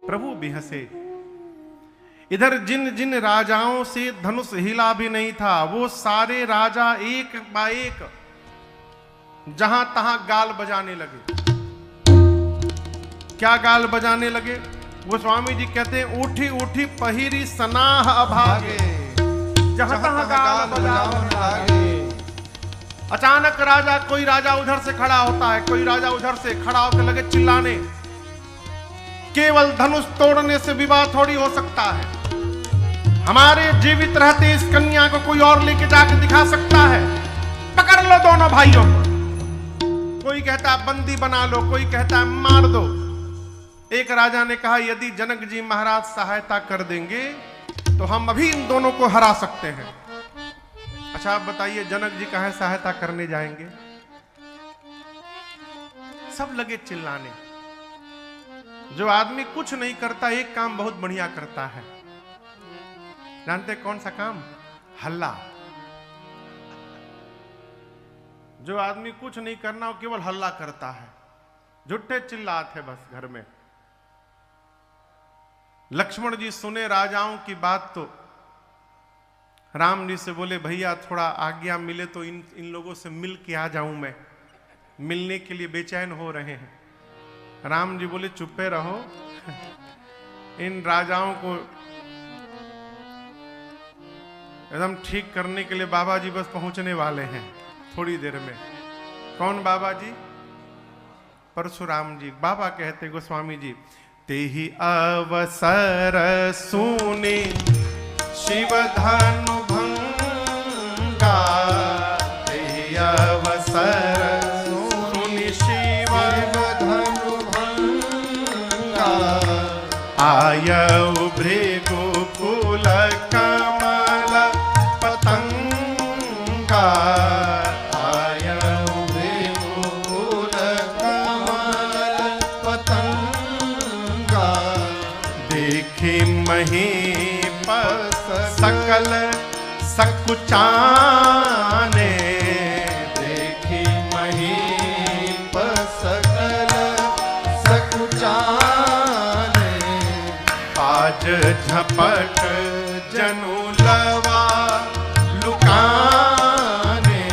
प्रभु भी हंसे। इधर जिन जिन राजाओं से धनुष हिला भी नहीं था, वो सारे राजा एक बाय एक जहां तहां गाल बजाने लगे। क्या गाल बजाने लगे? गोस्वामी जी कहते हैं, उठी उठी पहिरी सनाह अभागे, जहां तहां गाल बजाने लगे। अचानक राजा, कोई राजा उधर से खड़ा होता है, कोई राजा उधर से खड़ा होकर लगे चिल्लाने। केवल धनुष तोड़ने से विवाह थोड़ी हो सकता है। हमारे जीवित रहते इस कन्या को कोई और लेके जाकर दिखा सकता है। पकड़ लो दोनों भाइयों को। कोई कहता है बंदी बना लो, कोई कहता है मार दो। एक राजा ने कहा, यदि जनक जी महाराज सहायता कर देंगे तो हम अभी इन दोनों को हरा सकते हैं। अच्छा आप बताइए, जनक जी कहाँ सहायता करने जाएंगे? सब लगे चिल्लाने। जो आदमी कुछ नहीं करता, एक काम बहुत बढ़िया करता है। जानते कौन सा काम? हल्ला। जो आदमी कुछ नहीं करना, वो केवल हल्ला करता है, झूठे चिल्लाते बस घर में। लक्ष्मण जी सुने राजाओं की बात तो राम जी से बोले, भैया थोड़ा आज्ञा मिले तो इन लोगों से मिल के आ जाऊं, मैं मिलने के लिए बेचैन हो रहे हैं। राम जी बोले, चुप्पे रहो, इन राजाओं को एकदम ठीक करने के लिए बाबा जी बस पहुंचने वाले हैं थोड़ी देर में। कौन बाबा जी? परशुराम जी। बाबा कहते गोस्वामी जी, तेहि अवसर सुने शिव धनु भंगा, तेहि अवसर सुने शिव धनु भंगा, आयउ भृगुकुल कमल पतंगा, आयउ भृगुकुल कमल पतंगा, देखि महीपस सकल सकुचाने, देखि महीपस सकल सकुचाने, पाज झपट जनु लवा लुकाने,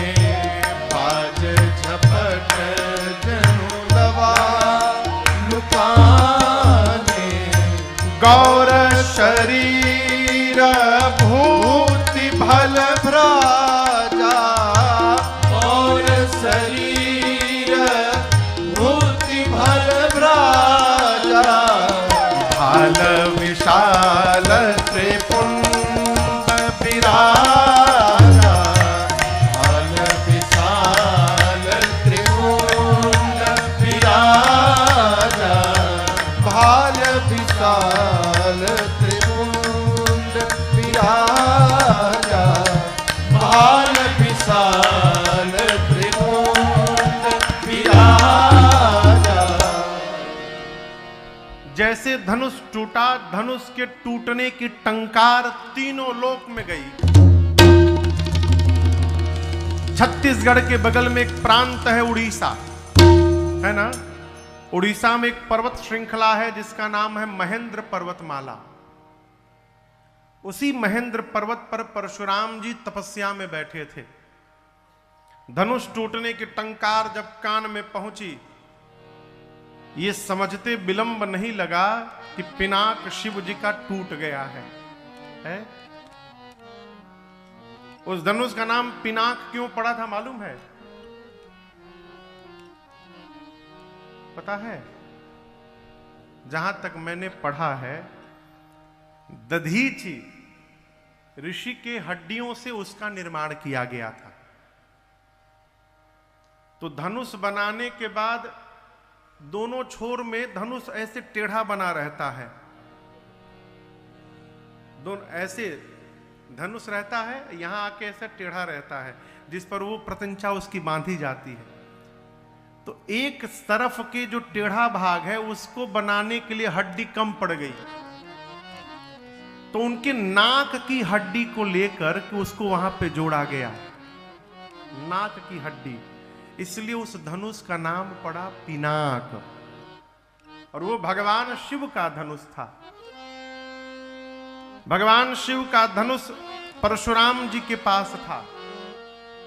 पाज झपट जनु लवा लुकाने, गौर शरीर भूति भल भ्राजा, गौर शरीर भूति भल भ्राजा, भाल विशाल त्रिपुंड विराजा, भाल विशाल त्रिपुंड विराजा, भाल विशाल त्रिपुंड विराजा, भाल विशाल त्रिपुंड विराजा। जैसे धनुष टूटा, धनुष के टूटने की टंकार तीनों लोक में गई। छत्तीसगढ़ के बगल में एक प्रांत है उड़ीसा, है ना? उड़ीसा में एक पर्वत श्रृंखला है जिसका नाम है महेंद्र पर्वतमाला। उसी महेंद्र पर्वत पर परशुराम जी तपस्या में बैठे थे। धनुष टूटने की टंकार जब कान में पहुंची, ये समझते विलंब नहीं लगा कि पिनाक शिव जी का टूट गया है? उस धनुष का नाम पिनाक क्यों पड़ा था मालूम है? पता है? जहां तक मैंने पढ़ा है, दधीचि ऋषि के हड्डियों से उसका निर्माण किया गया था। तो धनुष बनाने के बाद दोनों छोर में धनुष ऐसे टेढ़ा बना रहता है, दोनों ऐसे धनुष रहता है, यहां आके ऐसा टेढ़ा रहता है, जिस पर वो प्रत्यंचा उसकी बांधी जाती है। तो एक तरफ के जो टेढ़ा भाग है उसको बनाने के लिए हड्डी कम पड़ गई, तो उनके नाक की हड्डी को लेकर के उसको वहां पे जोड़ा गया, नाक की हड्डी। इसलिए उस धनुष का नाम पड़ा पिनाक। और वो भगवान शिव का धनुष था। भगवान शिव का धनुष परशुराम जी के पास था,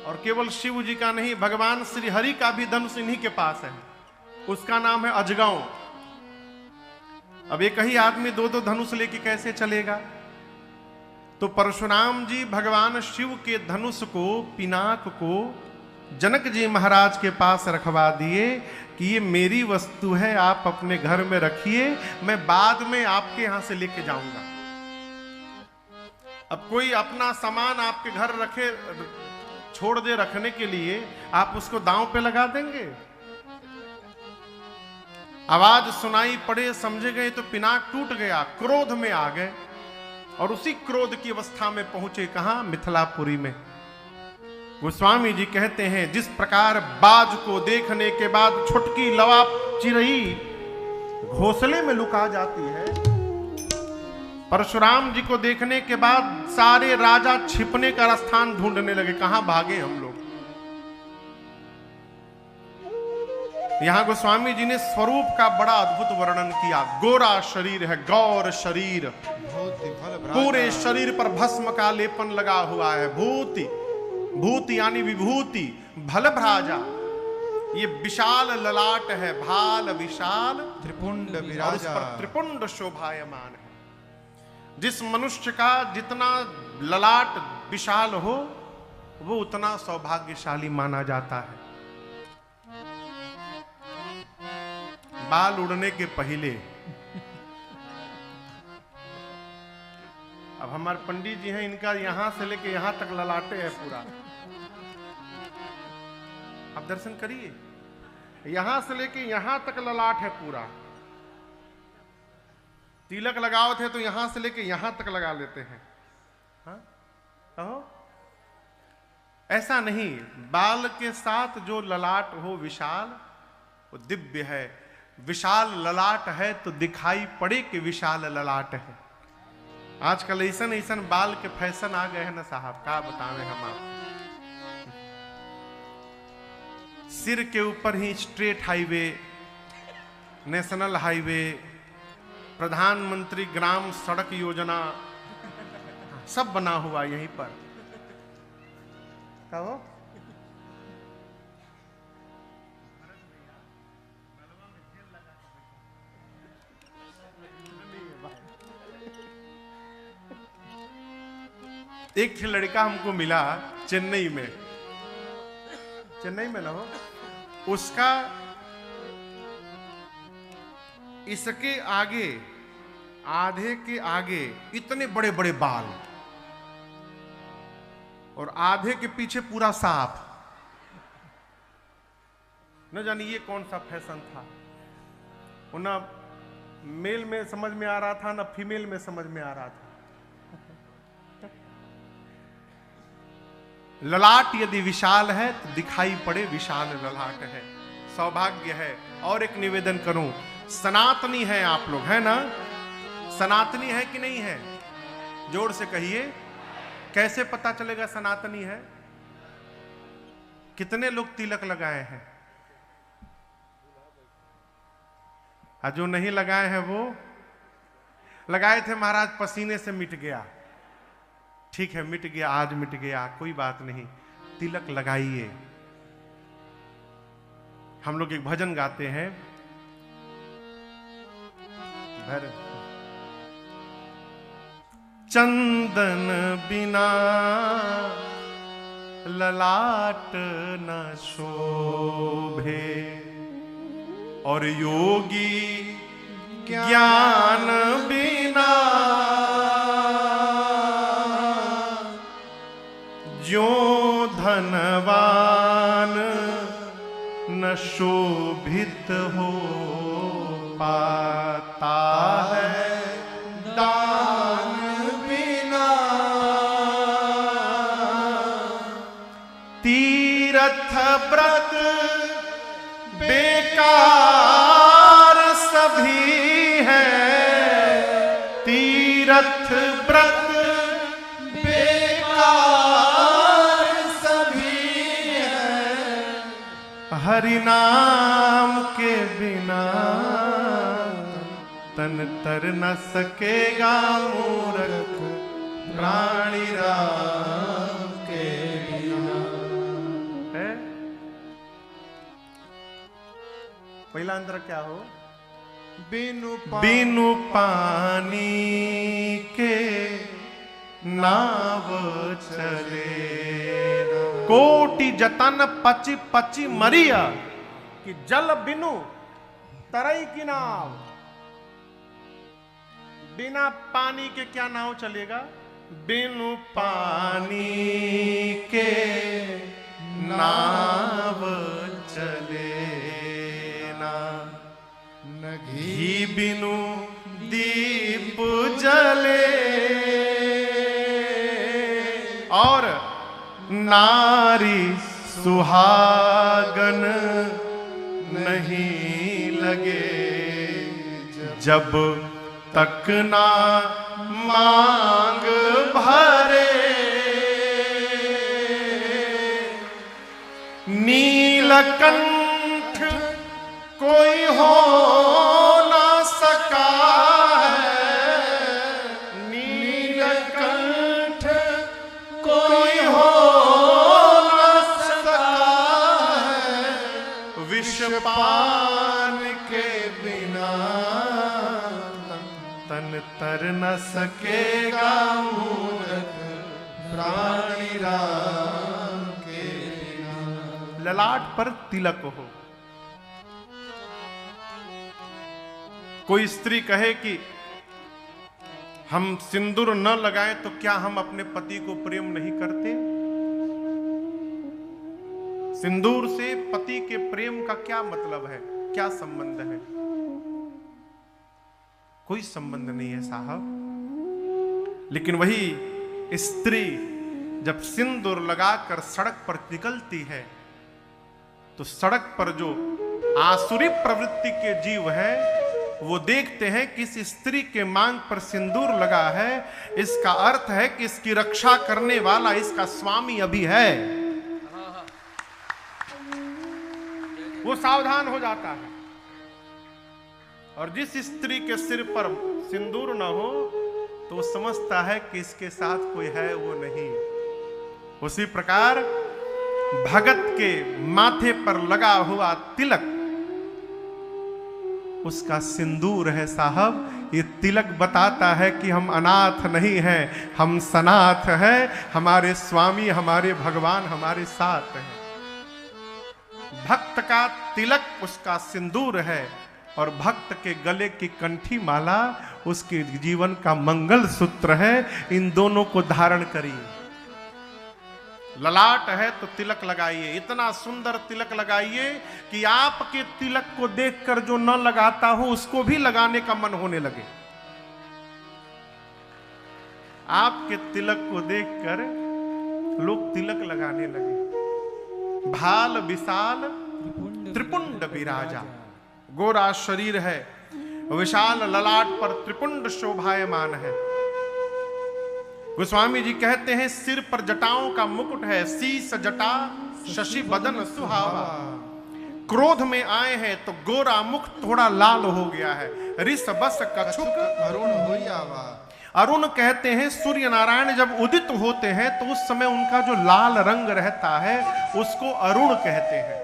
और केवल शिव जी का नहीं, भगवान श्री हरि का भी धनुष इन्हीं के पास है। उसका नाम है अजगौ। अब एक ही आदमी दो दो धनुष लेके कैसे चलेगा? तो परशुराम जी भगवान शिव के धनुष को, पिनाक को जनक जी महाराज के पास रखवा दिए कि ये मेरी वस्तु है, आप अपने घर में रखिए, मैं बाद में आपके यहां से लेके जाऊंगा। अब कोई अपना सामान आपके घर रखे, छोड़ दे रखने के लिए, आप उसको दांव पे लगा देंगे? आवाज सुनाई पड़े, समझे गए तो पिनाक टूट गया, क्रोध में आ गए, और उसी क्रोध की अवस्था में पहुंचे कहां? मिथिलापुरी में। गोस्वामी जी कहते हैं, जिस प्रकार बाज को देखने के बाद छुटकी लवा चिरई घोंसले में लुका जाती है, परशुराम जी को देखने के बाद सारे राजा छिपने का स्थान ढूंढने लगे, कहां भागे हम लोग। यहां गोस्वामी जी ने स्वरूप का बड़ा अद्भुत वर्णन किया। गोरा शरीर है, गौर शरीर, पूरे शरीर पर भस्म का लेपन लगा हुआ है। भूति, भूति यानी विभूति, भलभ्राजा, ये विशाल ललाट है, भाल विशाल, त्रिपुंड विराजा, त्रिपुंड शोभायमान है। जिस मनुष्य का जितना ललाट विशाल हो, वो उतना सौभाग्यशाली माना जाता है। बाल उड़ने के पहले, अब हमारे पंडित जी हैं, इनका यहां से लेके यहां तक ललाटे है पूरा। आप दर्शन करिए, यहां से लेके यहां तक ललाट है पूरा। तिलक लगाओ थे तो यहां से लेके यहां तक लगा लेते हैं। हाँ? कहो ऐसा नहीं, बाल के साथ जो ललाट हो विशाल, वो दिव्य है। विशाल ललाट है तो दिखाई पड़े कि विशाल ललाट है। आजकल ऐसन ऐसन बाल के फैशन आ गए हैं ना साहब, क्या बतावें हम आप। सिर के ऊपर ही स्ट्रेट हाईवे, नेशनल हाईवे, प्रधानमंत्री ग्राम सड़क योजना, सब बना हुआ यहीं पर। क्या हो? एक लड़का हमको मिला चेन्नई में, चेन्नई में ना हो, उसका इसके आगे, आधे के आगे इतने बड़े बड़े बाल, और आधे के पीछे पूरा साफ। न जानिए ये कौन सा फैशन था। वो ना मेल में समझ में आ रहा था, ना फीमेल में समझ में आ रहा था। ललाट यदि विशाल है तो दिखाई पड़े विशाल ललाट है, सौभाग्य है। और एक निवेदन करूं, सनातनी है आप लोग, है ना? सनातनी है कि नहीं है? जोर से कहिए। कैसे पता चलेगा सनातनी है? कितने लोग तिलक लगाए हैं? जो नहीं लगाए हैं वो लगाए थे महाराज, पसीने से मिट गया। ठीक है, मिट गया, आज मिट गया, कोई बात नहीं, तिलक लगाइए। हम लोग एक भजन गाते हैं, चंदन बिना ललाट न शोभे, और योगी ज्ञान बिना जो धनवान न शोभित हो पाता है दान बिना। तीर्थ व्रत बेकार सभी है, तीर्थ व्रत हरि नाम के बिना तन तर न सकेगा मूरख प्राणी राम के बिना। है पहला अंतर क्या हो? बिनु पानी के नाव चले, कोटि जतन पची पची मरिया, कि जल बिनु तरई की नाव। बिना पानी के क्या नाव चलेगा? बिनु पानी के नाव चले ना, न घी बिनु दीप जले, और नारी सुहागन नहीं लगे, जब तक ना मांग भरे। नीलकंठ कोई हो ना सका है, नीलकंठ कोई हो ना सका है, विषपान के बिना तन तर न सकेगा मूरख प्राणी राम के बिना। ललाट पर तिलक हो। कोई स्त्री कहे कि हम सिंदूर न लगाएं तो क्या हम अपने पति को प्रेम नहीं करते? सिंदूर से पति के प्रेम का क्या मतलब है, क्या संबंध है? कोई संबंध नहीं है साहब। लेकिन वही स्त्री जब सिंदूर लगाकर सड़क पर निकलती है तो सड़क पर जो आसुरी प्रवृत्ति के जीव है वो देखते हैं कि इस स्त्री के मांग पर सिंदूर लगा है, इसका अर्थ है कि इसकी रक्षा करने वाला इसका स्वामी अभी है। वो सावधान हो जाता है। और जिस स्त्री के सिर पर सिंदूर न हो तो वो समझता है कि इसके साथ कोई है वो नहीं। उसी प्रकार भगत के माथे पर लगा हुआ तिलक उसका सिंदूर है साहब। ये तिलक बताता है कि हम अनाथ नहीं हैं, हम सनाथ हैं, हमारे स्वामी हमारे भगवान हमारे साथ हैं। भक्त का तिलक उसका सिंदूर है और भक्त के गले की कंठी माला उसके जीवन का मंगल सूत्र है। इन दोनों को धारण करिए। ललाट है तो तिलक लगाइए, इतना सुंदर तिलक लगाइए कि आपके तिलक को देखकर जो न लगाता हो उसको भी लगाने का मन होने लगे। आपके तिलक को देखकर लोग तिलक लगाने लगे। भाल विशाल त्रिपुंड विराजा, गोरा शरीर है, विशाल ललाट पर त्रिपुंड शोभायमान है। गोस्वामी जी कहते हैं सिर पर जटाओं का मुकुट है, शीस जटा शशि बदन सुहावा। क्रोध में आए हैं तो गोरा मुख थोड़ा लाल हो गया है। ऋष बस कछुक अरुण होइयावा। अरुण कहते हैं सूर्य नारायण जब उदित होते हैं तो उस समय उनका जो लाल रंग रहता है उसको अरुण कहते हैं।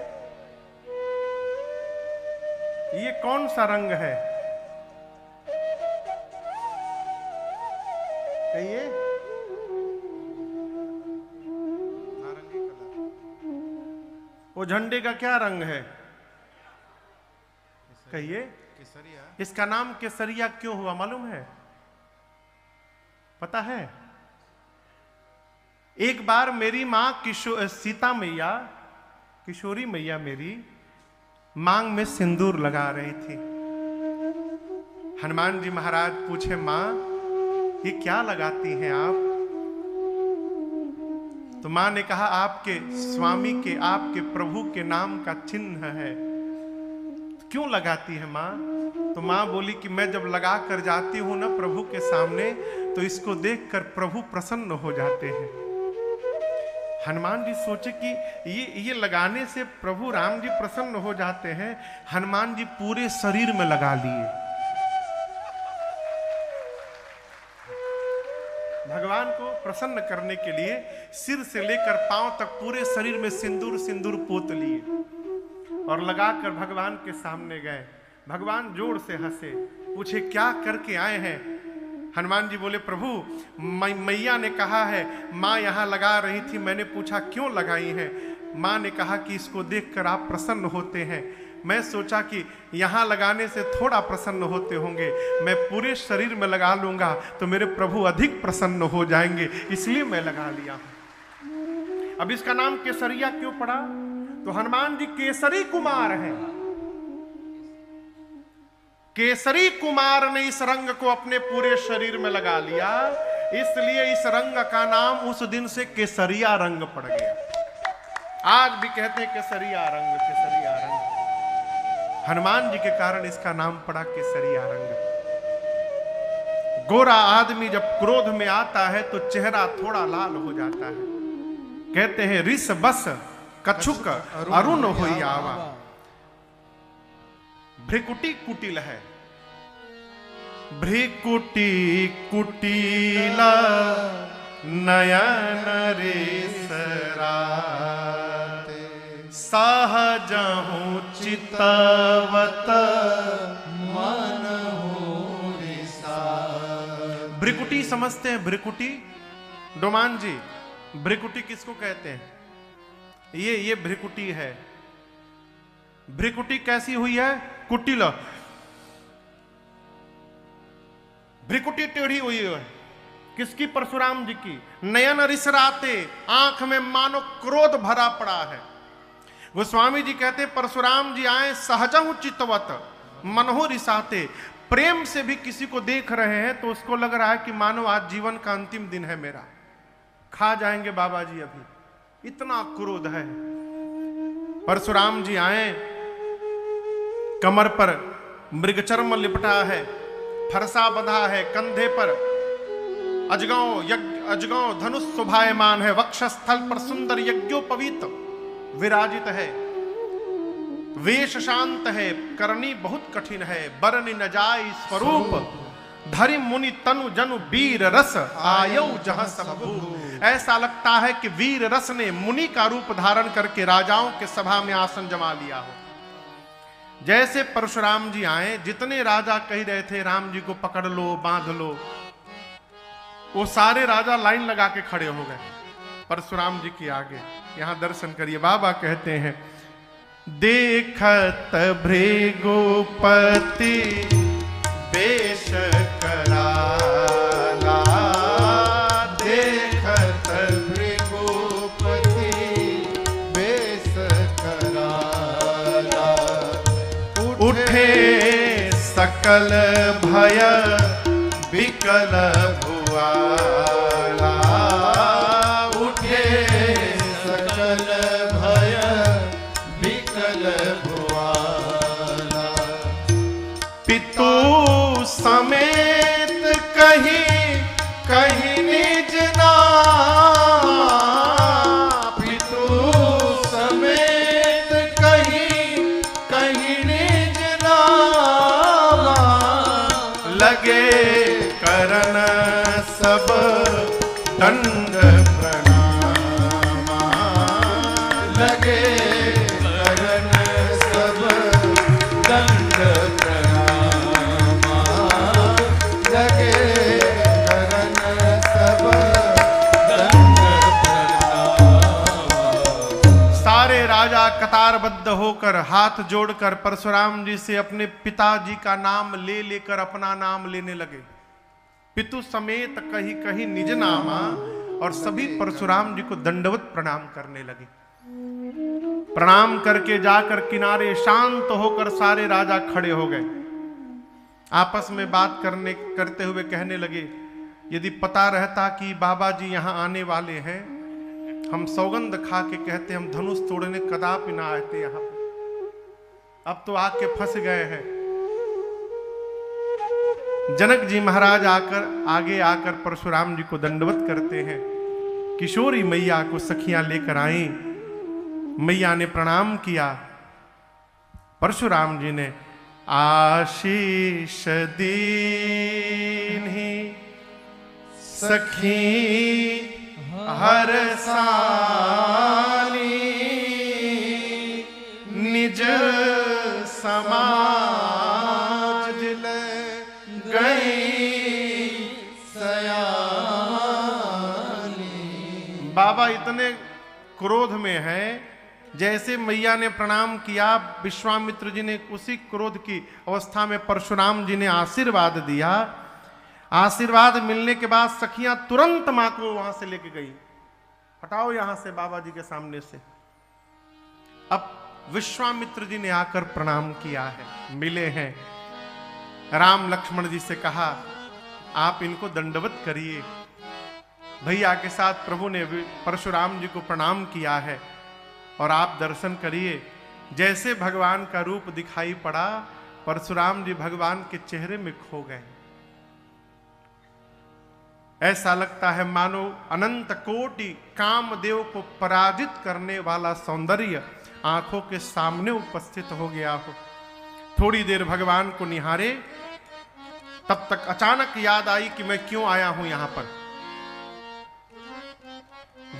ये कौन सा रंग है? कहिए। नारंगी कलर। वो झंडे का क्या रंग है? कहिए। केसरिया। इसका नाम केसरिया क्यों हुआ मालूम है? पता है? एक बार मेरी मां सीता मैया, किशोरी मैया मेरी मांग में सिंदूर लगा रही थी। हनुमान जी महाराज पूछे, मां ये क्या लगाती हैं आप? तो मां ने कहा आपके स्वामी के, आपके प्रभु के नाम का चिन्ह है। क्यों लगाती है मां? तो मां बोली कि मैं जब लगा कर जाती हूं ना प्रभु के सामने तो इसको देखकर प्रभु प्रसन्न हो जाते हैं। हनुमान जी सोचे कि ये लगाने से प्रभु राम जी प्रसन्न हो जाते हैं। हनुमान जी पूरे शरीर में लगा लिए। भगवान को प्रसन्न करने के लिए सिर से लेकर पांव तक पूरे शरीर में सिंदूर सिंदूर पोत लिए और लगाकर भगवान के सामने गए। भगवान जोर से हंसे, पूछे क्या करके आए हैं? हनुमान जी बोले प्रभु मैया ने कहा है, माँ यहाँ लगा रही थी, मैंने पूछा क्यों लगाई है? माँ ने कहा कि इसको देखकर आप प्रसन्न होते हैं। मैं सोचा कि यहाँ लगाने से थोड़ा प्रसन्न होते होंगे, मैं पूरे शरीर में लगा लूंगा तो मेरे प्रभु अधिक प्रसन्न हो जाएंगे, इसलिए मैं लगा लिया हूं। अब इसका नाम केसरिया क्यों पड़ा? तो हनुमान जी केसरी कुमार हैं। केसरी कुमार ने इस रंग को अपने पूरे शरीर में लगा लिया, इसलिए इस रंग का नाम उस दिन से केसरिया रंग पड़ गया। आज भी कहते हैं केसरिया रंग, केसरिया रंग। हनुमान जी के कारण इसका नाम पड़ा केसरिया रंग। गोरा आदमी जब क्रोध में आता है तो चेहरा थोड़ा लाल हो जाता है। कहते हैं रिस बस कछुक अरुण होई आवा। भ्रिकुटी कुटिल है, भ्रिकुटी कुटिला नयन रेसरा सहजहु चितवत मन हो रिसा। भ्रिकुटी समझते हैं? भ्रिकुटी डोमान जी, भ्रिकुटी किसको कहते हैं? ये भ्रिकुटी है। भ्रिकुटी कैसी हुई है? कुटिल, भ्रिकुटी टेढ़ी हुई है। किसकी? परशुराम जी की। नयन रिसराते, आंख में मानो क्रोध भरा पड़ा है। गोस्वामी जी कहते परशुराम जी आए सहजहु चितवत मनहु रिसाते। प्रेम से भी किसी को देख रहे हैं तो उसको लग रहा है कि मानो आज जीवन का अंतिम दिन है मेरा, खा जाएंगे बाबा जी अभी, इतना क्रोध है। परशुराम जी आए, कमर पर मृगचर्म लिपटा है, फरसा बंधा है, कंधे पर अजगौ धनुष शोभायमान है, वक्षस्थल पर सुंदर यज्ञोपवीत विराजित है, वेश शांत है, करनी बहुत कठिन है, बरनि न जाय स्वरूप धरि मुनि तनु जनु वीर रस आयौ जहां सबू। ऐसा लगता है कि वीर रस ने मुनि का रूप धारण करके राजाओं के सभा में आसन जमा लिया हो। जैसे परशुराम जी आए, जितने राजा कह रहे थे राम जी को पकड़ लो बांध लो, वो सारे राजा लाइन लगा के खड़े हो गए परशुराम जी के आगे। यहां दर्शन करिए, बाबा कहते हैं देखत भृगुपति वेश कराला, देखत भृगुपति वेश कराला, उठे सकल भय विकल भुआला, उठे सकल भय विकल भुआला। पितु समेत कहीं कहीं निज नामा, पितु समेत कहीं कहीं निज नामा, लगे करन सब दंड प्रणामा, लगे करन सब दंड प्रणामा, लगे करन सब दंड प्रणामा। सारे राजा कतारबद्ध होकर हाथ जोड़कर परशुराम जी से अपने पिताजी का नाम ले लेकर अपना नाम लेने लगे। पितु समेत कहीं कहीं निज नामा, और सभी परशुराम जी को दंडवत प्रणाम करने लगे। प्रणाम करके जाकर किनारे शांत होकर सारे राजा खड़े हो गए। आपस में बात करते हुए कहने लगे, यदि पता रहता कि बाबा जी यहाँ आने वाले हैं, हम सौगंध खा के कहते हम धनुष तोड़ने कदापि ना आते यहाँ पे। अब तो आके फंस गए हैं। जनक जी महाराज आगे आकर परशुराम जी को दंडवत करते हैं। किशोरी मैया को सखियां लेकर आई, मैया ने प्रणाम किया। परशुराम जी ने आशीष दीन्हि सखी हर साली निज समाज ले गई सयानी। बाबा इतने क्रोध में है, जैसे मैया ने प्रणाम किया, विश्वामित्र जी ने उसी क्रोध की अवस्था में परशुराम जी ने आशीर्वाद दिया। आशीर्वाद मिलने के बाद सखियां तुरंत मां को वहां से लेके गई, हटाओ यहां से बाबा जी के सामने से। अब विश्वामित्र जी ने आकर प्रणाम किया है, मिले हैं, राम लक्ष्मण जी से कहा आप इनको दंडवत करिए। भैया के साथ प्रभु ने परशुराम जी को प्रणाम किया है और आप दर्शन करिए। जैसे भगवान का रूप दिखाई पड़ा, परशुराम जी भगवान के चेहरे में खो गए। ऐसा लगता है मानो अनंत कोटि कामदेव को पराजित करने वाला सौंदर्य आंखों के सामने उपस्थित हो गया हो। थोड़ी देर भगवान को निहारे, तब तक अचानक याद आई कि मैं क्यों आया हूं यहां पर।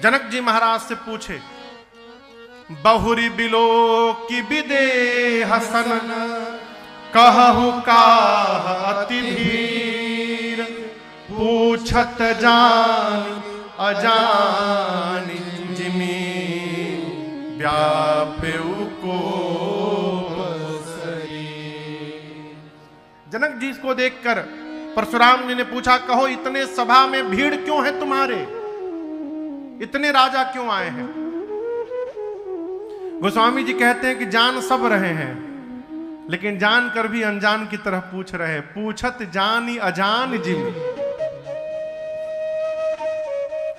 जनक जी महाराज से पूछे, बहुरी बिलो की बिदे हसन कहु का अति धीर, पूछत जान अजान जिमी व्यापेउ को शरीर। जनक जी को देखकर परशुराम जी ने पूछा, कहो इतने सभा में भीड़ क्यों है तुम्हारे, इतने राजा क्यों आए हैं। गोस्वामी जी कहते हैं कि जान सब रहे हैं, लेकिन जान कर भी अनजान की तरह पूछ रहे हैं। पूछत जानी अजान जिम।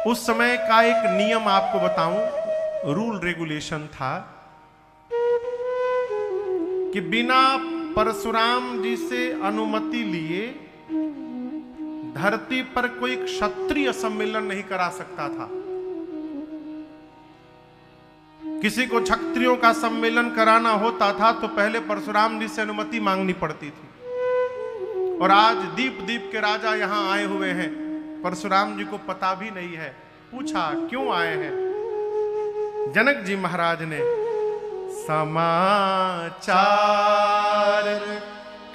उस समय का एक नियम आपको बताऊं, रूल रेगुलेशन था कि बिना परशुराम जी से अनुमति लिए धरती पर कोई क्षत्रिय सम्मेलन नहीं करा सकता था। किसी को क्षत्रियों का सम्मेलन कराना होता था तो पहले परशुराम जी से अनुमति मांगनी पड़ती थी। और आज दीप दीप के राजा यहां आए हुए हैं, परशुराम जी को पता भी नहीं है। पूछा क्यों आए हैं। जनक जी महाराज ने समाचार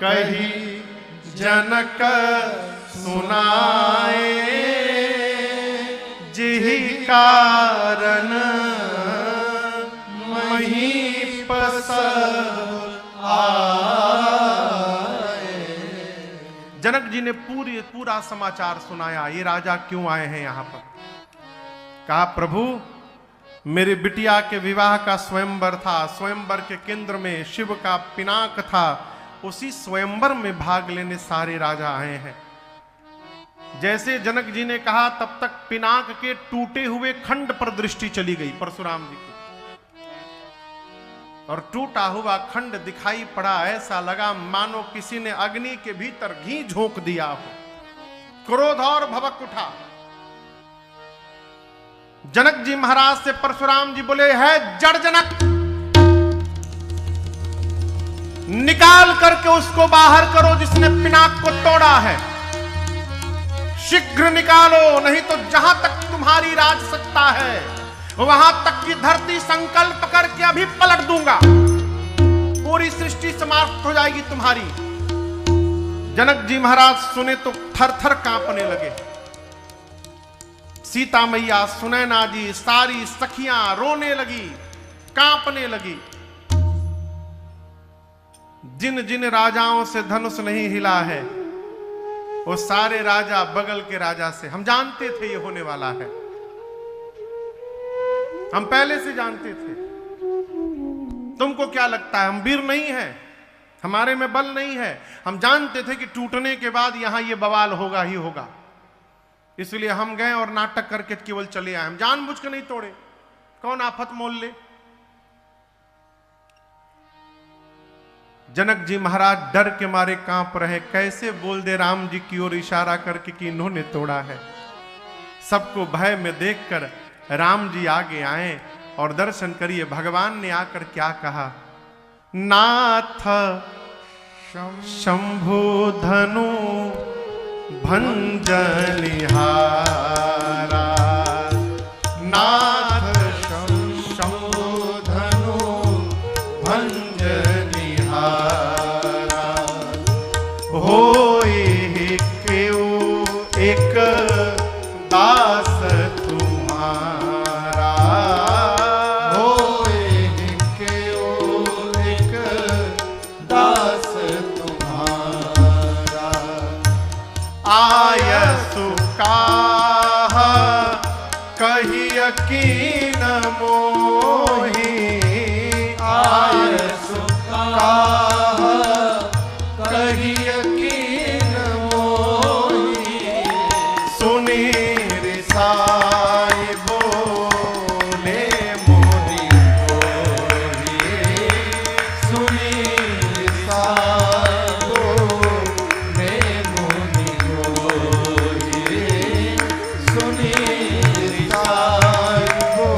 कही जनक सुनाए, जिहि कारण महीपस आए। जनक जी ने पूरा समाचार सुनाया, ये राजा क्यों आए हैं यहां पर। कहा प्रभु, मेरे बिटिया के विवाह का स्वयंवर था, स्वयंवर के केंद्र में शिव का पिनाक था, उसी स्वयंवर में भाग लेने सारे राजा आए हैं। जैसे जनक जी ने कहा, तब तक पिनाक के टूटे हुए खंड पर दृष्टि चली गई परशुराम जी की, और टूटा हुआ खंड दिखाई पड़ा। ऐसा लगा मानो किसी ने अग्नि के भीतर घी झोंक दिया हो। क्रोध और भभक उठा। जनक जी महाराज से परशुराम जी बोले, है जड़ जनक, निकाल करके उसको बाहर करो जिसने पिनाक को तोड़ा है। शीघ्र निकालो, नहीं तो जहां तक तुम्हारी राज सत्ता है वहां तक की धरती संकल्प करके अभी पलट दूंगा, पूरी सृष्टि समाप्त हो जाएगी तुम्हारी। जनक जी महाराज सुने तो थर थर कांपने लगे। सीता मैया, सुनैना जी, सारी सखियां रोने लगी, कांपने लगी। जिन जिन राजाओं से धनुष नहीं हिला है वो सारे राजा बगल के राजा से, हम जानते थे ये होने वाला है, हम पहले से जानते थे। तुमको क्या लगता है हम वीर नहीं है, हमारे में बल नहीं है? हम जानते थे कि टूटने के बाद यहां ये बवाल होगा ही होगा, इसलिए हम गए और नाटक करके केवल चले आए। हम जानबूझ के नहीं तोड़े, कौन आफत मोल ले। जनक जी महाराज डर के मारे कांप रहे, कैसे बोल दे राम जी की ओर इशारा करके कि इन्होंने तोड़ा है। सबको भय में देखकर राम जी आगे आए और दर्शन करिए। भगवान ने आकर क्या कहा, नाथ शंभु धनु भंजनिहारा नाथ शंभुधनु भंजनिहारा होई केउ एक दास तुम्हारा होए केओ एक दास तुम्हारा आयसु काह कहिय कीन मोहि आयसु काह कहिय कीन मोहि सुनी रिसाई बोले मोहि मोहि सुनी सागो ने मोहि मोहि सुनी सागो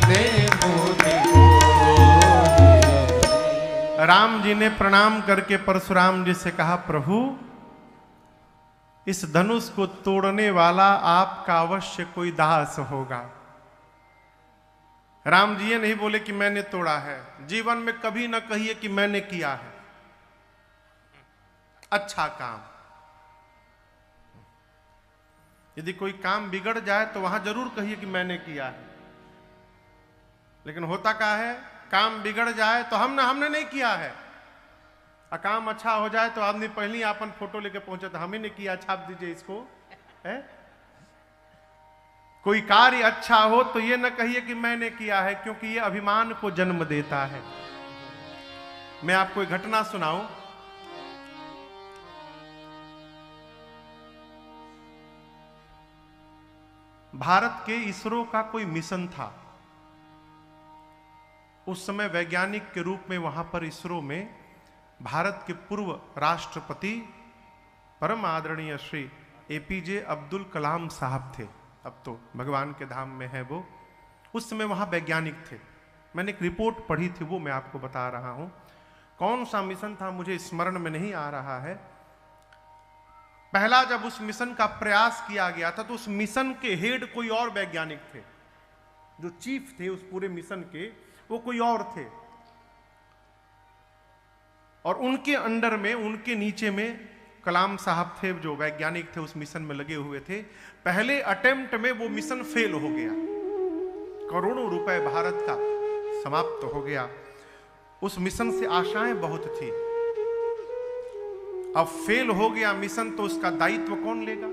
ने मोहि मोहि। राम जी ने प्रणाम करके परशुराम जी से कहा, प्रभु इस धनुष को तोड़ने वाला आपका अवश्य कोई दास होगा। राम जी ये नहीं बोले कि मैंने तोड़ा है, जीवन में कभी ना कहिए कि मैंने किया है अच्छा काम। यदि कोई काम बिगड़ जाए तो वहां जरूर कहिए कि मैंने किया है, लेकिन होता क्या है, काम बिगड़ जाए तो हमने नहीं किया है, और काम अच्छा हो जाए तो आदमी पहले ही अपन फोटो लेके पहुंचे तो हम ही ने किया, छाप दीजिए इसको है? कोई कार्य अच्छा हो तो ये न कहिए कि मैंने किया है, क्योंकि ये अभिमान को जन्म देता है। मैं आपको एक घटना सुनाऊं। भारत के इसरो का कोई मिशन था। उस समय वैज्ञानिक के रूप में वहां पर इसरो में भारत के पूर्व राष्ट्रपति परम आदरणीय श्री एपीजे अब्दुल कलाम साहब थे। अब तो भगवान के धाम में है वो। उस समय वहां वैज्ञानिक थे। मैंने एक रिपोर्ट पढ़ी थी, वो मैं आपको बता रहा हूं। कौन सा मिशन था मुझे स्मरण में नहीं आ रहा है। पहला जब उस मिशन का प्रयास किया गया था तो उस मिशन के हेड कोई और वैज्ञानिक थे, जो चीफ थे उस पूरे मिशन के, वो कोई और थे। और उनके अंडर में, उनके नीचे में कलाम साहब थे, जो वैज्ञानिक थे उस मिशन में लगे हुए थे। पहले अटेम्प्ट में वो मिशन फेल हो गया, करोड़ों रुपए भारत का समाप्त हो गया। उस मिशन से आशाएं बहुत थी। अब फेल हो गया मिशन तो उसका दायित्व कौन लेगा?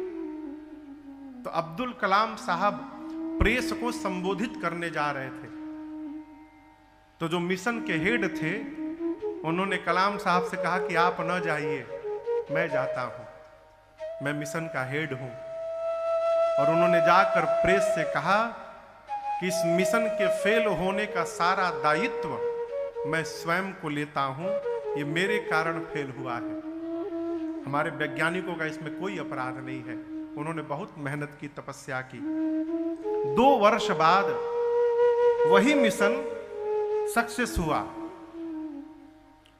तो अब्दुल कलाम साहब प्रेस को संबोधित करने जा रहे थे। तो जो मिशन के हेड थे उन्होंने कलाम साहब से कहा कि आप न जाइए, मैं जाता हूं, मैं मिशन का हेड हूं। और उन्होंने जाकर प्रेस से कहा कि इस मिशन के फेल होने का सारा दायित्व मैं स्वयं को लेता हूं, ये मेरे कारण फेल हुआ है, हमारे वैज्ञानिकों का इसमें कोई अपराध नहीं है। उन्होंने बहुत मेहनत की, तपस्या की। 2 वर्ष बाद वही मिशन सक्सेस हुआ।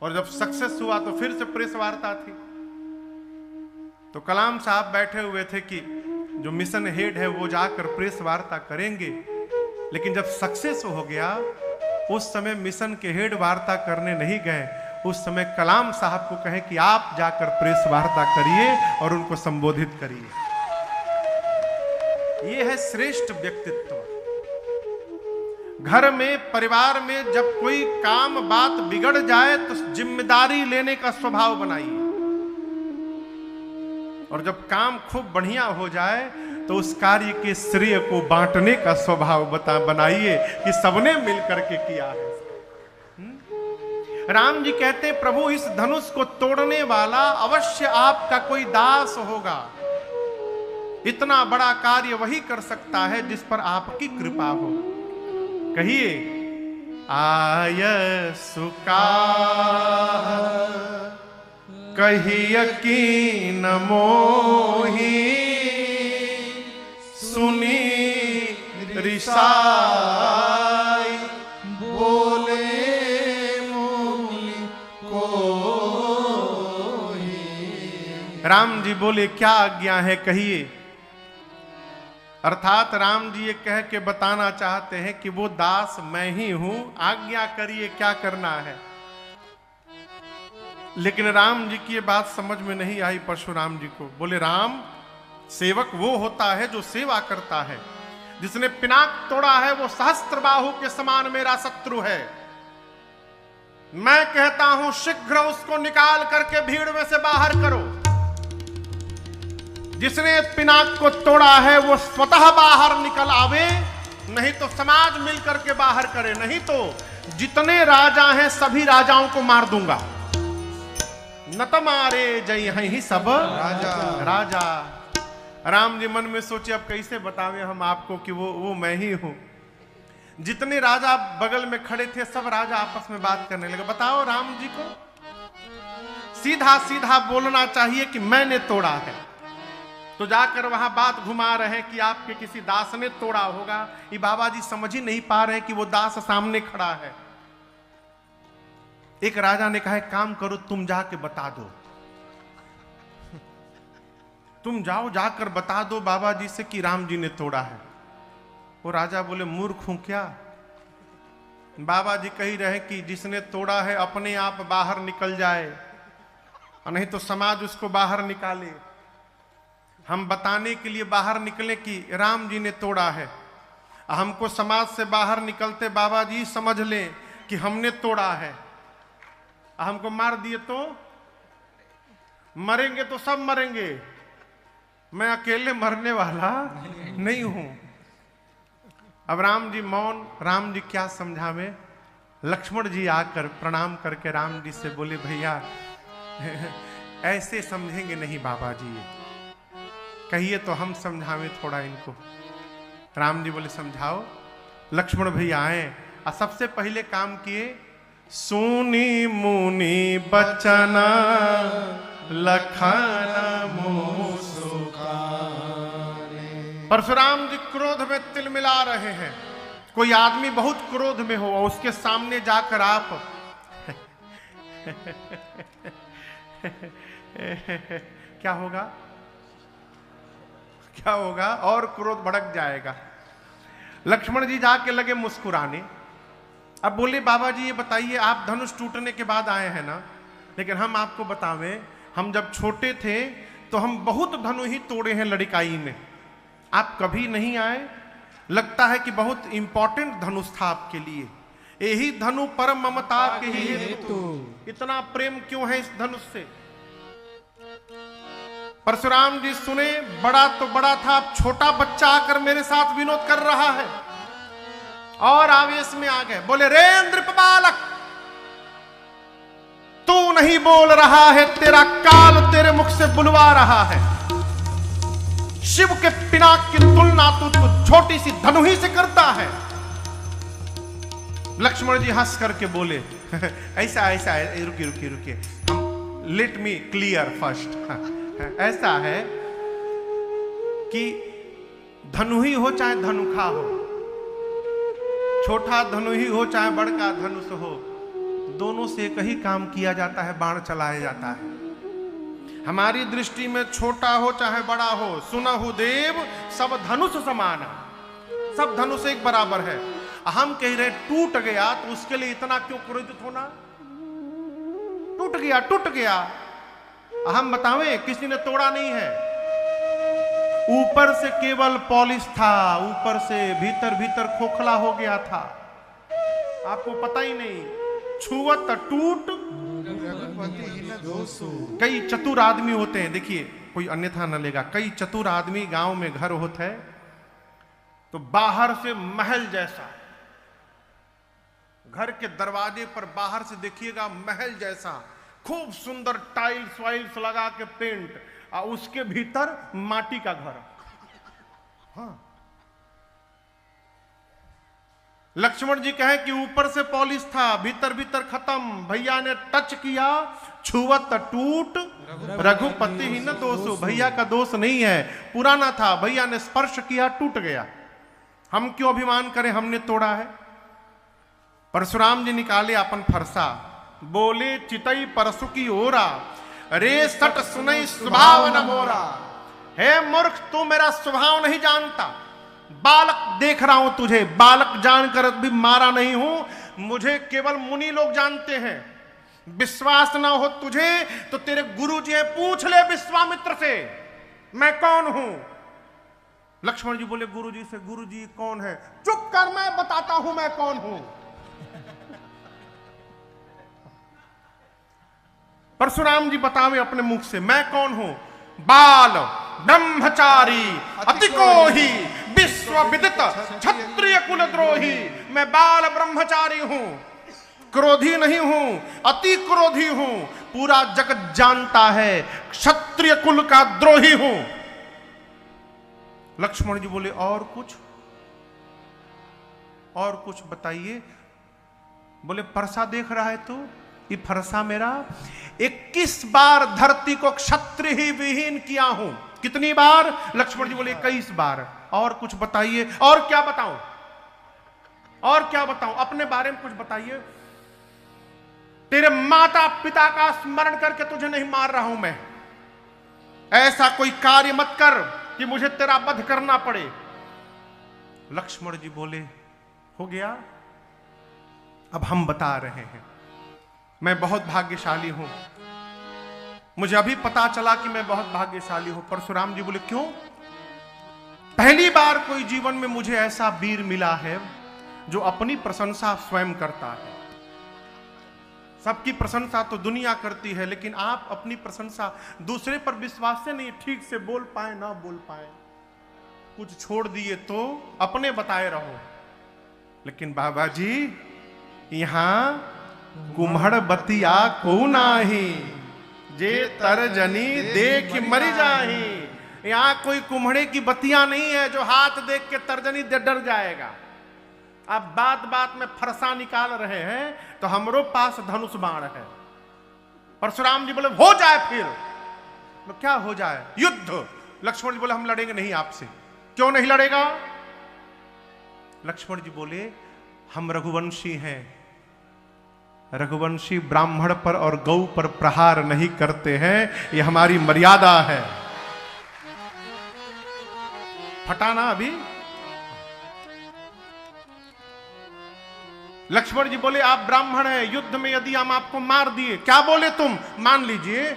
और जब सक्सेस हुआ तो फिर से प्रेस वार्ता थी। तो कलाम साहब बैठे हुए थे कि जो मिशन हेड है वो जाकर प्रेस वार्ता करेंगे। लेकिन जब सक्सेस हो गया उस समय मिशन के हेड वार्ता करने नहीं गए। उस समय कलाम साहब को कहें कि आप जाकर प्रेस वार्ता करिए और उनको संबोधित करिए। यह है श्रेष्ठ व्यक्तित्व। घर में, परिवार में जब कोई काम बात बिगड़ जाए तो जिम्मेदारी लेने का स्वभाव बनाइए, और जब काम खूब बढ़िया हो जाए तो उस कार्य के श्रेय को बांटने का स्वभाव बनाइए कि सबने मिलकर के किया है। राम जी कहते, प्रभु इस धनुष को तोड़ने वाला अवश्य आपका कोई दास होगा। इतना बड़ा कार्य वही कर सकता है जिस पर आपकी कृपा हो। कहिए, आयसु काह कहिय कीन मोहि सुनी रिसाई बोले मोहि कोहि। राम जी बोले क्या आज्ञा है कहिए। अर्थात राम जी ये कह के बताना चाहते हैं कि वो दास मैं ही हूं, आज्ञा करिए क्या करना है। लेकिन राम जी की ये बात समझ में नहीं आई परशुराम जी को। बोले राम, सेवक वो होता है जो सेवा करता है। जिसने पिनाक तोड़ा है वो सहस्त्रबाहु के समान मेरा शत्रु है। मैं कहता हूं शीघ्र उसको निकाल करके भीड़ में से बाहर करो। जिसने पिनाक को तोड़ा है वो स्वतः बाहर निकल आवे, नहीं तो समाज मिलकर के बाहर करे, नहीं तो जितने राजा हैं सभी राजाओं को मार दूंगा। न तो मारे जय ही सब राजा। राजा। राम जी मन में सोचे अब कैसे बतावे हम आपको कि वो मैं ही हूं। जितने राजा बगल में खड़े थे सब राजा आपस में बात करने लगे। बताओ राम जी को सीधा सीधा बोलना चाहिए कि मैंने तोड़ा है, तो जाकर वहां बात घुमा रहे कि आपके किसी दास ने तोड़ा होगा। ये बाबा जी समझ ही नहीं पा रहे कि वो दास सामने खड़ा है। एक राजा ने कहा एक काम करो, तुम जाके बता दो, तुम जाओ जाकर बता दो बाबा जी से कि राम जी ने तोड़ा है। वो राजा बोले मूर्ख हूं क्या? बाबा जी कह रहे कि जिसने तोड़ा है अपने आप बाहर निकल जाए, और नहीं तो समाज उसको बाहर निकाले। हम बताने के लिए बाहर निकले कि राम जी ने तोड़ा है, हमको समाज से बाहर निकलते बाबा जी समझ लें कि हमने तोड़ा है, हमको मार दिए तो मरेंगे तो सब मरेंगे, मैं अकेले मरने वाला नहीं हूं। अब राम जी मौन। राम जी क्या समझावे। लक्ष्मण जी आकर प्रणाम करके राम जी से बोले भैया ऐसे समझेंगे नहीं बाबा जी, कहिए तो हम समझावें थोड़ा इनको। राम जी बोले समझाओ। लक्ष्मण भैया आए और सबसे पहले काम किए, सुनी मुनि बचन लखन मुँह सुखाने। परशुराम जी क्रोध में तिलमिला रहे हैं। कोई आदमी बहुत क्रोध में हो और उसके सामने जाकर आप क्या होगा, क्या होगा? और क्रोध भड़क जाएगा। लक्ष्मण जी जाके लगे मुस्कुराने। अब बोले बाबा जी ये बताइए, आप धनुष टूटने के बाद आए हैं ना, लेकिन हम आपको बतावें हम जब छोटे थे तो हम बहुत धनु ही तोड़े हैं लड़काई में, आप कभी नहीं आए। लगता है कि बहुत इंपॉर्टेंट धनुष था आपके लिए, यही धनु परम ममता के ही हेतु। इतना प्रेम क्यों है इस धनुष से? परशुराम जी सुने, बड़ा तो बड़ा था, अब छोटा बच्चा आकर मेरे साथ विनोद कर रहा है, और आवेश में आ गए। बोले रे नृप बालक, तू नहीं बोल रहा है, तेरा काल तेरे मुख से बुलवा रहा है। शिव के पिनाक की तुलना तू छोटी सी धनु ही से करता है। लक्ष्मण जी हंस करके बोले ऐसा ऐसा है, रुकिए रुकिए रुकिए, हम लेट मी क्लियर फर्स्ट। ऐसा है कि धनु ही हो चाहे धनुखा हो, छोटा धनु ही हो चाहे बड़का धनुष हो, दोनों से एक ही काम किया जाता है, बाण चलाया जाता है। हमारी दृष्टि में छोटा हो चाहे बड़ा हो, सुनहु देव सब धनुष समान, सब धनुष एक बराबर है। हम कह रहे टूट गया तो उसके लिए इतना क्यों क्रोधित होना? टूट गया टूट गया, हम बतावें किसी ने तोड़ा नहीं है, ऊपर से केवल पॉलिश था, ऊपर से भीतर भीतर खोखला हो गया था, आपको पता ही नहीं। छुअत टूट कई चतुर आदमी होते हैं, देखिए कोई अन्यथा न लेगा, कई चतुर आदमी गांव में घर होता है तो बाहर से महल जैसा, घर के दरवाजे पर बाहर से देखिएगा महल जैसा खूब सुंदर टाइल्स वाइल्स लगा के पेंट, और उसके भीतर माटी का घर। हाँ, लक्ष्मण जी कहे कि ऊपर से पॉलिश था, भीतर भीतर खत्म, भैया ने टच किया, छुअत टूट रघुपति ही न दोषो, भैया का दोष नहीं है, पुराना था, भैया ने स्पर्श किया टूट गया, हम क्यों अभिमान करें हमने तोड़ा है। परशुराम जी निकाले अपन फरसा, बोले चितई परसु की ओरा, रे सट सुनई स्वभाव न मोरा। हे मूर्ख, तू मेरा स्वभाव नहीं जानता। बालक देख रहा हूं तुझे, बालक जानकर भी मारा नहीं हूं। मुझे केवल मुनि लोग जानते हैं। विश्वास ना हो तुझे तो तेरे गुरु जी पूछ ले विश्वामित्र से, मैं कौन हूं। लक्ष्मण जी बोले गुरु जी से, गुरु जी कौन है? चुप कर, मैं बताता हूं मैं कौन हूं। परशुराम जी बतावे अपने मुख से, मैं कौन हूं? बाल ब्रह्मचारी अति कोही विश्व विदित क्षत्रिय कुलद्रोही। मैं बाल ब्रह्मचारी हूं, क्रोधी नहीं हूं, अति क्रोधी हूं, पूरा जगत जानता है क्षत्रिय कुल का द्रोही हूं। लक्ष्मण जी बोले और कुछ, और कुछ बताइए। बोले फरसा देख रहा है तू, ये फरसा मेरा 21 बार धरती को क्षत्रिय ही विहीन किया हूं। कितनी बार? लक्ष्मण जी बोले 21 बार। और कुछ बताइए। और क्या बताऊं, और क्या बताऊं? अपने बारे में कुछ बताइए। तेरे माता पिता का स्मरण करके तुझे नहीं मार रहा हूं मैं। ऐसा कोई कार्य मत कर कि मुझे तेरा वध करना पड़े। लक्ष्मण जी बोले हो गया, अब हम बता रहे हैं। मैं बहुत भाग्यशाली हूं, मुझे अभी पता चला कि मैं बहुत भाग्यशाली हूं। परशुराम जी बोले क्यों? पहली बार कोई जीवन में मुझे ऐसा वीर मिला है जो अपनी प्रशंसा स्वयं करता है। सबकी प्रशंसा तो दुनिया करती है, लेकिन आप अपनी प्रशंसा दूसरे पर विश्वास से नहीं, ठीक से बोल पाए ना बोल पाए, कुछ छोड़ दिए तो अपने बताए रहो। लेकिन बाबा जी यहां कुम्हड़ बतिया को नाही, जे तर्जनी देख मरी जाही। यहां कोई कुम्हड़े की बतिया नहीं है जो हाथ देख के तर्जनी डर जाएगा। आप बात बात में फरसा निकाल रहे हैं तो हमरो पास धनुष बाण है। परशुराम जी बोले हो जाए फिर। तो क्या हो जाए? युद्ध। लक्ष्मण जी बोले हम लड़ेंगे नहीं आपसे। क्यों नहीं लड़ेगा? लक्ष्मण जी बोले हम रघुवंशी हैं, रघुवंशी ब्राह्मण पर और गौ पर प्रहार नहीं करते हैं, ये हमारी मर्यादा है। फटाना अभी। लक्ष्मण जी बोले आप ब्राह्मण हैं, युद्ध में यदि हम आपको मार दिए, क्या बोले तुम? मान लीजिए,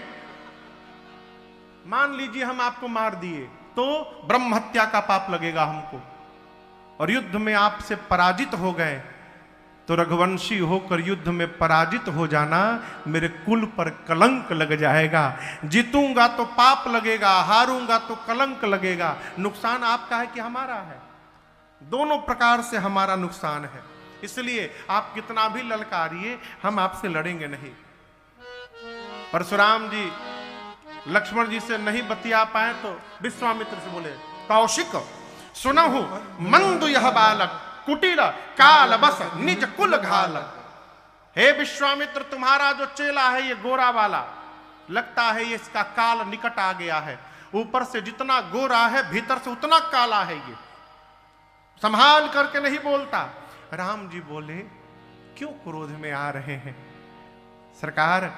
मान लीजिए हम आपको मार दिए तो ब्रह्म हत्या का पाप लगेगा हमको। और युद्ध में आपसे पराजित हो गए तो रघुवंशी होकर युद्ध में पराजित हो जाना मेरे कुल पर कलंक लग जाएगा। जीतूंगा तो पाप लगेगा, हारूंगा तो कलंक लगेगा। नुकसान आपका है कि हमारा है? दोनों प्रकार से हमारा नुकसान है। इसलिए आप कितना भी ललकारिए, हम आपसे लड़ेंगे नहीं। परशुराम जी लक्ष्मण जी से नहीं बतिया पाए तो विश्वामित्र से बोले कौशिक सुनहु मंदु यह बालक कुटिल काल बस निज कुल घाल। हे विश्वामित्र, तुम्हारा जो चेला है ये गोरा वाला, लगता है ये इसका काल निकट आ गया है। ऊपर से जितना गोरा है भीतर से उतना काला है, ये संभाल करके नहीं बोलता। राम जी बोले क्यों क्रोध में आ रहे हैं? सरकार,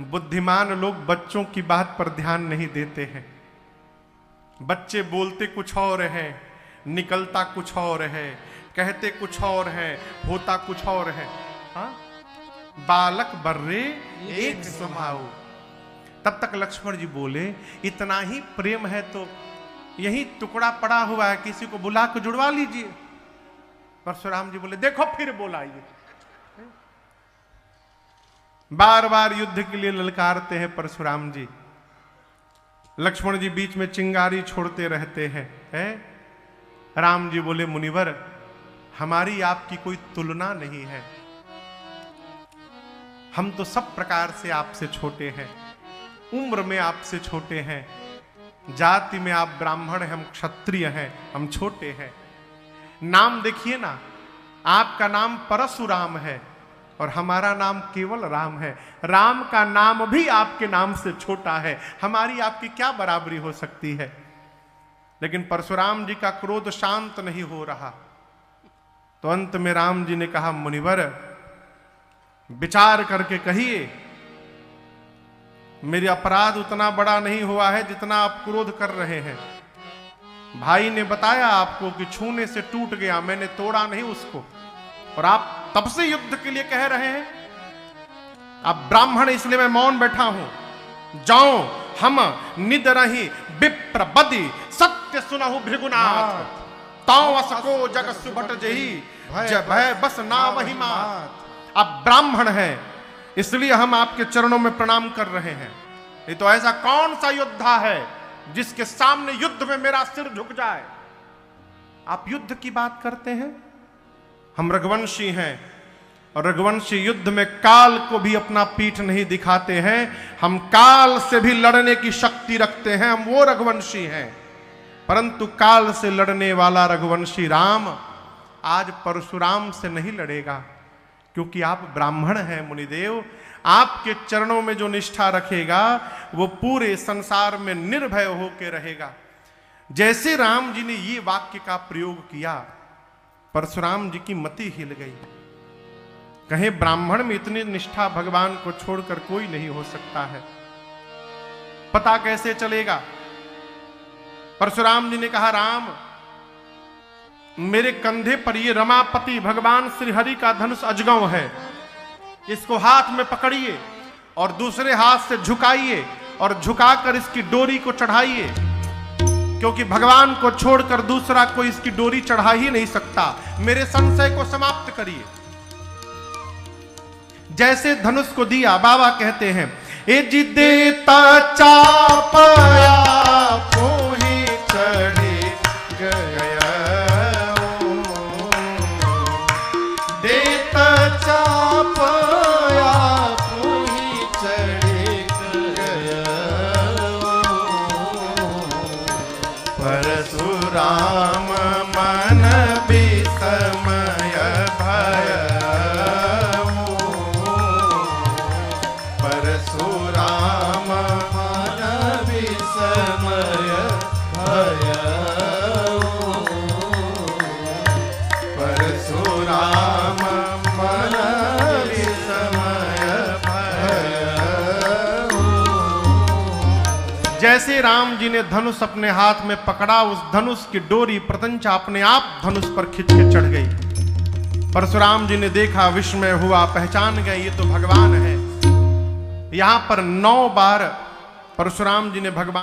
बुद्धिमान लोग बच्चों की बात पर ध्यान नहीं देते हैं। बच्चे बोलते कुछ और है, निकलता कुछ और है, कहते कुछ और है, होता कुछ और है। हाँ? बालक बर्रे एक स्वभाव। तब तक लक्ष्मण जी बोले इतना ही प्रेम है तो यही टुकड़ा पड़ा हुआ है, किसी को बुला के जुड़वा लीजिए। परशुराम जी बोले देखो फिर बोला ये। बार बार युद्ध के लिए ललकारते हैं परशुराम जी। लक्ष्मण जी बीच में चिंगारी छोड़ते रहते हैं, है? राम जी बोले मुनिवर, हमारी आपकी कोई तुलना नहीं है। हम तो सब प्रकार से आपसे छोटे हैं, उम्र में आपसे छोटे हैं, जाति में आप ब्राह्मण हैं, हम क्षत्रिय हैं, हम छोटे हैं। नाम देखिए ना, आपका नाम परशुराम है और हमारा नाम केवल राम है। राम का नाम भी आपके नाम से छोटा है, हमारी आपकी क्या बराबरी हो सकती है? लेकिन परशुराम जी का क्रोध शांत नहीं हो रहा। तो अंत में राम जी ने कहा मुनिवर विचार करके कहिए मेरे अपराध उतना बड़ा नहीं हुआ है जितना आप क्रोध कर रहे हैं। भाई ने बताया आपको कि छूने से टूट गया, मैंने तोड़ा नहीं उसको, और आप तब से युद्ध के लिए कह रहे हैं। आप ब्राह्मण इसलिए मैं मौन बैठा हूं। जाओ हम निद रही विप्र बदी सत्य सुनहु भृगुनाथ, ताऊ असको जग सुभट जही जय भय बस ना वही मात। आप ब्राह्मण हैं इसलिए हम आपके चरणों में प्रणाम कर रहे हैं। ये तो ऐसा कौन सा योद्धा है जिसके सामने युद्ध में मेरा सिर झुक जाए। आप युद्ध की बात करते हैं। हम रघुवंशी हैं और रघुवंशी युद्ध में काल को भी अपना पीठ नहीं दिखाते हैं। हम काल से भी लड़ने की शक्ति रखते हैं, हम वो रघुवंशी हैं। परंतु काल से लड़ने वाला रघुवंशी राम आज परशुराम से नहीं लड़ेगा, क्योंकि आप ब्राह्मण हैं मुनिदेव। आपके चरणों में जो निष्ठा रखेगा वो पूरे संसार में निर्भय होकर रहेगा। जैसे राम जी ने ये वाक्य का प्रयोग किया, परशुराम जी की मति हिल गई। कहे ब्राह्मण में इतनी निष्ठा भगवान को छोड़कर कोई नहीं हो सकता है, पता कैसे चलेगा। परशुराम जी ने कहा, राम मेरे कंधे पर ये रमापति भगवान श्री हरि का धनुष अजगव है, इसको हाथ में पकड़िए और दूसरे हाथ से झुकाइए और झुकाकर इसकी डोरी को चढ़ाइए, क्योंकि भगवान को छोड़कर दूसरा कोई इसकी डोरी चढ़ा ही नहीं सकता। मेरे संशय को समाप्त करिए। जैसे धनुष को दिया, बाबा कहते हैं ए जी देता चापया पोही चढ़े गया, देता चापया पोही चढ़े गया, परशुराम मन विस्मय भय, परशुराम मन विस्मय भय, परशुराम मन विस्मय भय। जैसे राम जी ने धनुष अपने हाथ में पकड़ा, उस धनुष की डोरी प्रतंचा अपने आप धनुष पर खिंच के चढ़ गई। परशुराम जी ने देखा, विस्मय हुआ, पहचान गए ये तो भगवान है। यहां पर 9 बार परशुराम जी ने भगवान